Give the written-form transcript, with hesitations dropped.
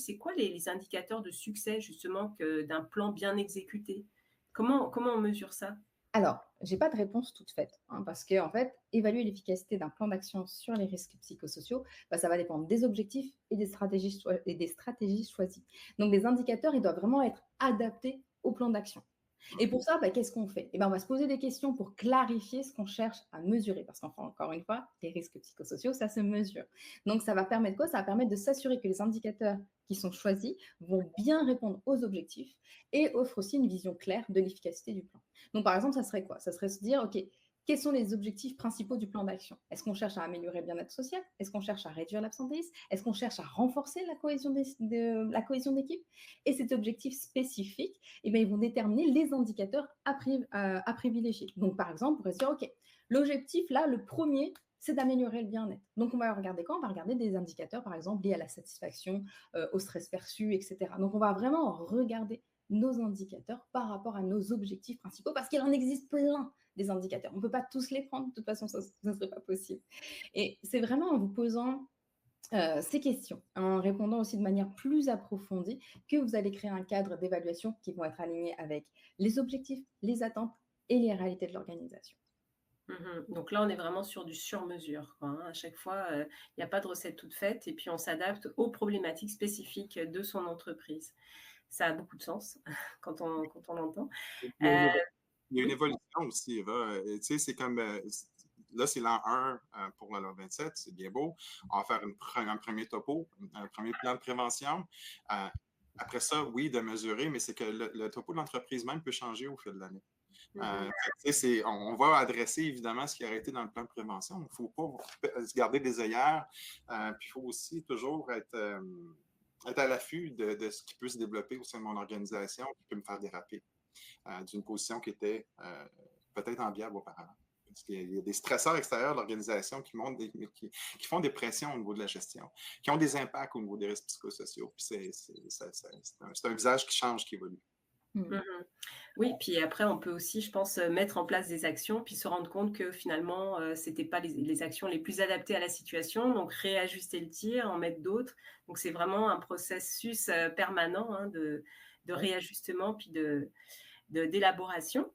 c'est quoi les indicateurs de succès justement d'un plan bien exécuté? Comment on mesure ça? Alors, j'ai pas de réponse toute faite, hein, parce que en fait, évaluer l'efficacité d'un plan d'action sur les risques psychosociaux, bah, ça va dépendre des objectifs et des stratégies choisies. Donc, les indicateurs, ils doivent vraiment être adaptés au plan d'action. Et pour ça, bah, qu'est-ce qu'on fait? Eh ben, on va se poser des questions pour clarifier ce qu'on cherche à mesurer. Parce qu'enfin, encore une fois, les risques psychosociaux, ça se mesure. Donc, ça va permettre quoi? Ça va permettre de s'assurer que les indicateurs qui sont choisis vont bien répondre aux objectifs et offrent aussi une vision claire de l'efficacité du plan. Donc, par exemple, ça serait quoi? Ça serait se dire, OK, quels sont les objectifs principaux du plan d'action? Est-ce qu'on cherche à améliorer le bien-être social? Est-ce qu'on cherche à réduire l'absentéisme? Est-ce qu'on cherche à renforcer la cohésion d'équipe? Et cet objectif spécifique, eh bien, ils vont déterminer les indicateurs à privilégier. Donc, par exemple, on pourrait se dire, OK, l'objectif, là, le premier, c'est d'améliorer le bien-être. Donc, on va regarder quoi? On va regarder des indicateurs, par exemple, liés à la satisfaction, au stress perçu, etc. Donc, on va vraiment regarder nos indicateurs par rapport à nos objectifs principaux, parce qu'il en existe plein des indicateurs. On ne peut pas tous les prendre, de toute façon, ça ne serait pas possible. Et c'est vraiment en vous posant ces questions, en répondant aussi de manière plus approfondie, que vous allez créer un cadre d'évaluation qui vont être alignés avec les objectifs, les attentes et les réalités de l'organisation. Donc là, on est vraiment sur du sur-mesure, quoi, hein. À chaque fois, il y a pas de recette toute faite et puis on s'adapte aux problématiques spécifiques de son entreprise. Ça a beaucoup de sens quand on l'entend. Il y a une, Heu, il y a une oui? évolution aussi, Eva. Tu sais, c'est comme, là, c'est l'an 1 pour la 27, c'est bien beau. On va faire un premier topo, un premier plan de prévention. Euh, Après ça, oui, de mesurer, mais c'est que le topo de l'entreprise même peut changer au fil de l'année. Mmh. On va adresser évidemment ce qui a été dans le plan de prévention. Il ne faut pas se garder des œillères. Puis il faut aussi toujours être à l'affût de ce qui peut se développer au sein de mon organisation qui peut me faire déraper d'une position qui était peut-être enviable auparavant. Parce qu'il y a des stresseurs extérieurs de l'organisation qui font des pressions au niveau de la gestion, qui ont des impacts au niveau des risques psychosociaux. Puis c'est un visage qui change, qui évolue. Mmh. Mmh. Oui, puis après on peut aussi, je pense, mettre en place des actions, puis se rendre compte que finalement, c'était pas les actions les plus adaptées à la situation, donc réajuster le tir, en mettre d'autres. Donc c'est vraiment un processus, permanent, hein, de réajustement puis d'élaboration.